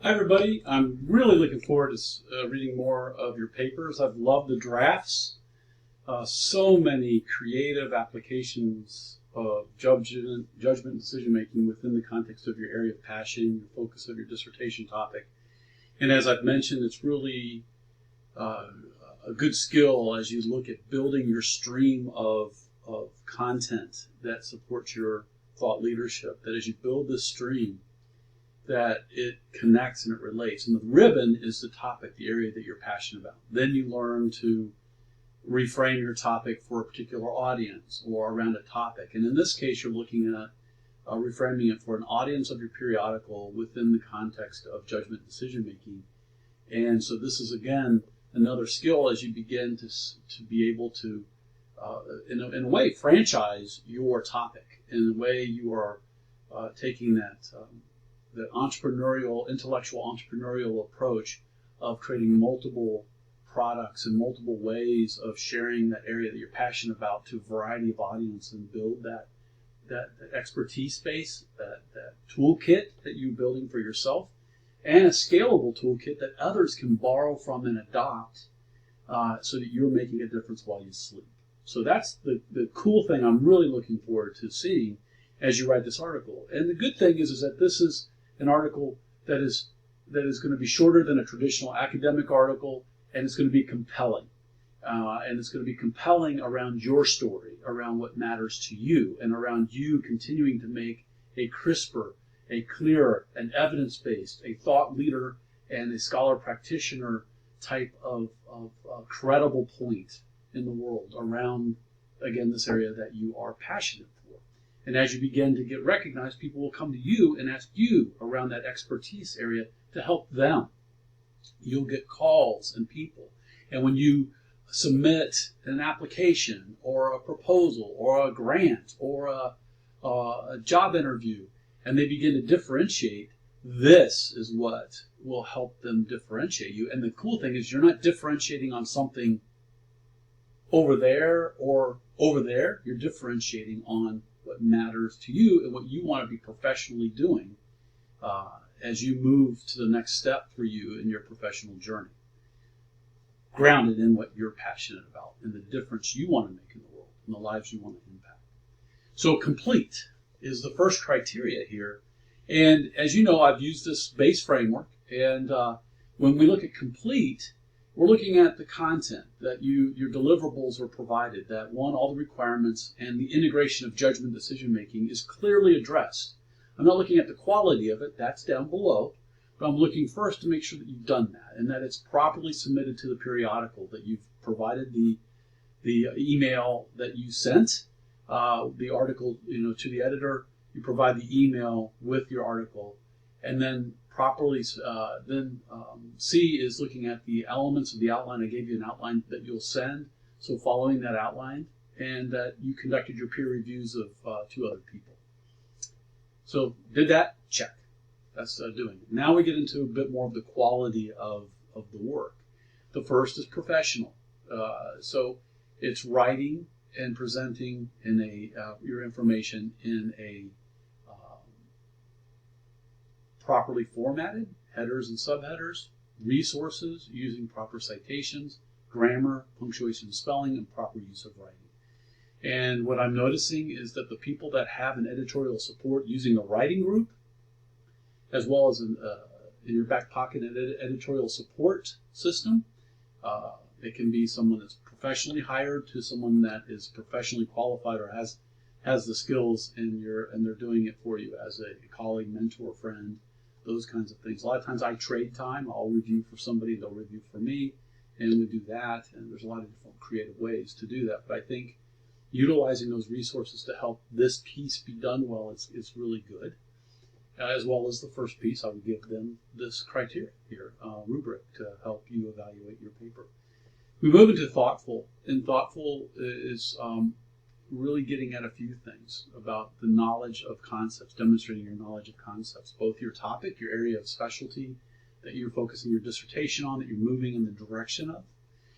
Hi everybody, I'm really looking forward to reading more of your papers. I've loved the drafts. So many creative applications of judgment decision making within the context of your area of passion, your focus of your dissertation topic. And as I've mentioned, it's really a good skill as you look at building your stream of content that supports your thought leadership, that as you build this stream, that it connects and it relates. And the ribbon is the topic, the area that you're passionate about. Then you learn to reframe your topic for a particular audience or around a topic. And in this case, you're looking at reframing it for an audience of your periodical within the context of judgment decision making. And so this is, again, another skill as you begin to be able to, in a way, franchise your topic. In a way, you are taking that the intellectual entrepreneurial approach of creating multiple products and multiple ways of sharing that area that you're passionate about to a variety of audience and build that expertise base, that toolkit that you're building for yourself, and a scalable toolkit that others can borrow from and adopt so that you're making a difference while you sleep. So that's the cool thing I'm really looking forward to seeing as you write this article. And the good thing is that this is an article that is going to be shorter than a traditional academic article, and it's going to be compelling. And it's going to be compelling around your story, around what matters to you, and around you continuing to make a crisper, a clearer, an evidence-based, a thought leader, and a scholar practitioner type of credible point in the world around, again, this area that you are passionate for. And as you begin to get recognized, people will come to you and ask you around that expertise area to help them. You'll get calls and people. And when you submit an application or a proposal or a grant or a job interview, and they begin to differentiate, this is what will help them differentiate you. And the cool thing is you're not differentiating on something over there or over there. You're differentiating on what matters to you and what you want to be professionally doing as you move to the next step for you in your professional journey. Grounded in what you're passionate about and the difference you want to make in the world and the lives you want to impact. So complete is the first criteria here. And as you know, I've used this base framework. And when we look at complete, we're looking at the content that your deliverables are provided, that one, all the requirements and the integration of judgment decision making is clearly addressed. I'm not looking at the quality of it, that's down below, but I'm looking first to make sure that you've done that and that it's properly submitted to the periodical, that you've provided the email that you sent, the article to the editor, you provide the email with your article, and then properly, C is looking at the elements of the outline. I gave you an outline that you'll send, so following that outline, and that you conducted your peer reviews of 2 other people. So did that? Check. That's doing it. Now we get into a bit more of the quality of the work. The first is professional. So it's writing and presenting in your information in a properly formatted, headers and subheaders, resources using proper citations, grammar, punctuation and spelling, and proper use of writing. And what I'm noticing is that the people that have an editorial support using a writing group, as well as in your back pocket an editorial support system, it can be someone that's professionally hired to someone that is professionally qualified or has the skills and they're doing it for you as a colleague, mentor, friend, those kinds of things. A lot of times I trade time. I'll review for somebody, they'll review for me, and we do that. And there's a lot of different creative ways to do that. But I think utilizing those resources to help this piece be done well is really good. As well as the first piece, I would give them this criteria here, Rubric, to help you evaluate your paper. We move into thoughtful, and thoughtful is really getting at a few things about the knowledge of concepts, demonstrating your knowledge of concepts, both your topic, your area of specialty that you're focusing your dissertation on, that you're moving in the direction of.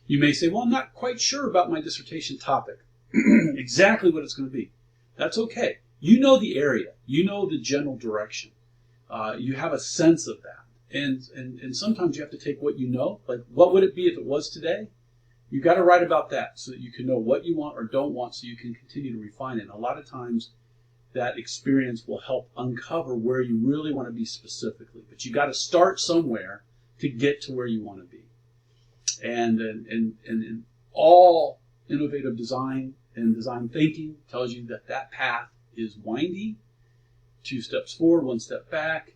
You may say, well, I'm not quite sure about my dissertation topic, exactly what it's going to be. That's okay. You know the area. You know the general direction. You have a sense of that. And sometimes you have to take what you know, like what would it be if it was today? You got to write about that so that you can know what you want or don't want, so you can continue to refine it. And a lot of times that experience will help uncover where you really want to be specifically. But you got to start somewhere to get to where you want to be. And in all innovative design and design thinking tells you that that path is windy, 2 steps forward, 1 step back,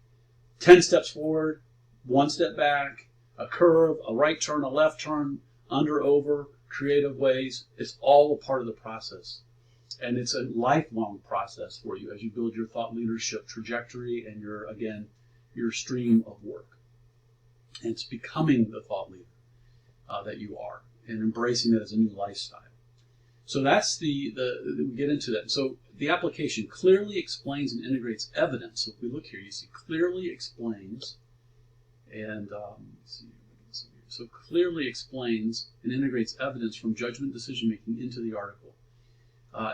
10 steps forward, 1 step back, a curve, a right turn, a left turn, under, over, creative ways. It's all a part of the process. And it's a lifelong process for you as you build your thought leadership trajectory and your stream of work. And it's becoming the thought leader that you are and embracing that as a new lifestyle. So that's we get into that. So the application clearly explains and integrates evidence. So if we look here, you see clearly explains and let's see. So clearly explains and integrates evidence from judgment decision making into the article.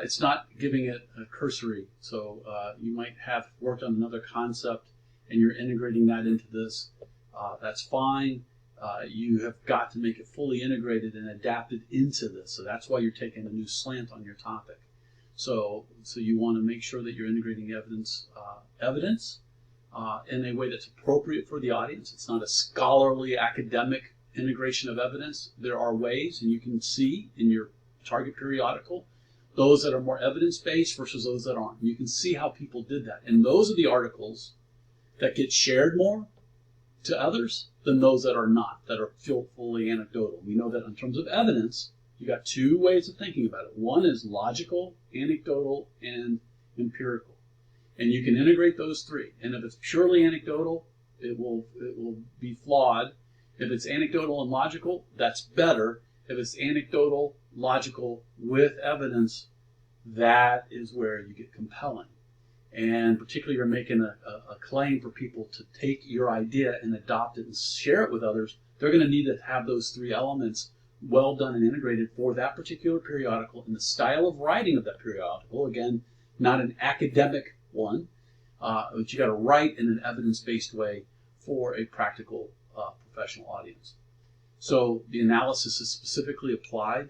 It's not giving it a cursory. So you might have worked on another concept and you're integrating that into this. That's fine. You have got to make it fully integrated and adapted into this. So that's why you're taking a new slant on your topic. So you want to make sure that you're integrating evidence in a way that's appropriate for the audience. It's not a scholarly academic integration of evidence. There are ways, and you can see in your target periodical, those that are more evidence-based versus those that aren't. You can see how people did that. And those are the articles that get shared more to others than those that are not, that are fully anecdotal. We know that in terms of evidence, you got 2 ways of thinking about it. One is logical, anecdotal, and empirical. And you can integrate those 3. And if it's purely anecdotal, it will be flawed. If it's anecdotal and logical, that's better. If it's anecdotal, logical, with evidence, that is where you get compelling. And particularly you're making a claim for people to take your idea and adopt it and share it with others, they're going to need to have those 3 elements well done and integrated for that particular periodical and the style of writing of that periodical. Again, not an academic one, but you got to write in an evidence-based way for a practical professional audience. So the analysis is specifically applied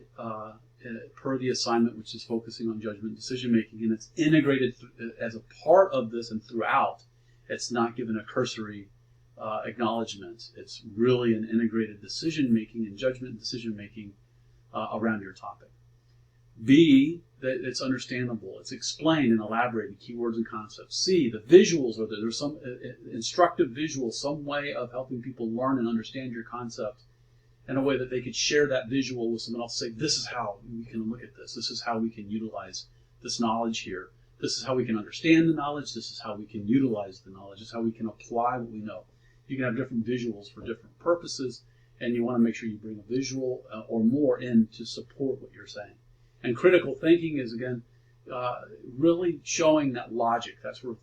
per the assignment, which is focusing on judgment decision making, and it's integrated as a part of this and throughout. It's not given a cursory acknowledgement. It's really an integrated decision making and judgment decision making around your topic. B, that it's understandable. It's explained and elaborated, keywords and concepts. C, the visuals are there. There's some instructive visuals, some way of helping people learn and understand your concept in a way that they could share that visual with someone else. Say, this is how we can look at this. This is how we can utilize this knowledge here. This is how we can understand the knowledge. This is how we can utilize the knowledge. This is how we can apply what we know. You can have different visuals for different purposes, and you want to make sure you bring a visual or more in to support what you're saying. And critical thinking is, again, really showing that logic. That's where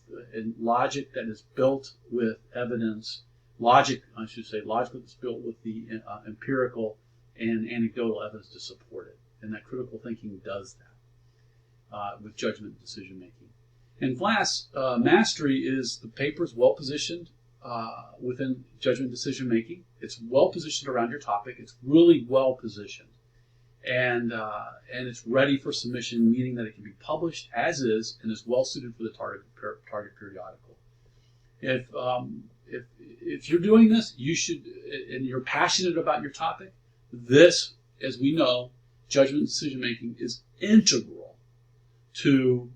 logic that is built with evidence. Logic, I should say, logic that's built with the empirical and anecdotal evidence to support it. And that critical thinking does that with judgment and decision making. And last, mastery is the paper's well positioned within judgment decision making. It's well positioned around your topic. It's really well positioned. And it's ready for submission, meaning that it can be published as is and is well suited for the target periodical. If you're doing this, you should, and you're passionate about your topic, this, as we know, judgment decision making is integral to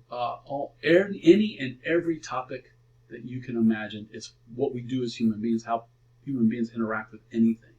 any and every topic that you can imagine. It's what we do as human beings, how human beings interact with anything.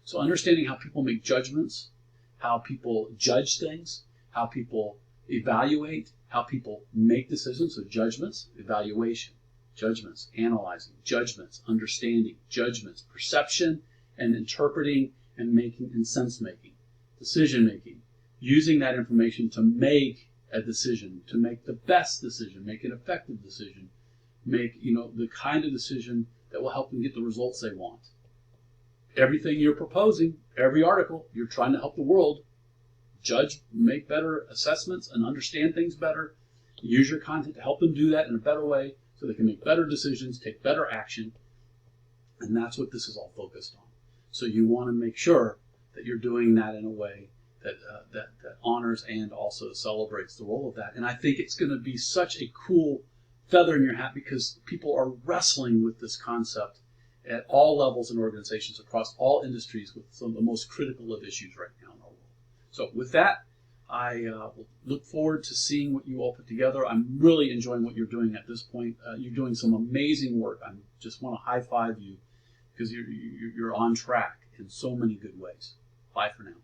So understanding how people make judgments, how people judge things, how people evaluate, how people make decisions. So judgments, evaluation, judgments, analyzing, judgments, understanding, judgments, perception and interpreting and making and sense making, decision making, using that information to make a decision, to make the best decision, make an effective decision, make the kind of decision that will help them get the results they want. Everything you're proposing, every article, you're trying to help the world judge, make better assessments, and understand things better. Use your content to help them do that in a better way so they can make better decisions, take better action. And that's what this is all focused on. So you want to make sure that you're doing that in a way that, that honors and also celebrates the role of that. And I think it's going to be such a cool feather in your hat because people are wrestling with this concept at all levels and organizations across all industries with some of the most critical of issues right now in our world. So with that, I look forward to seeing what you all put together. I'm really enjoying what you're doing at this point. You're doing some amazing work. I just want to high five you because you're on track in so many good ways. Bye for now.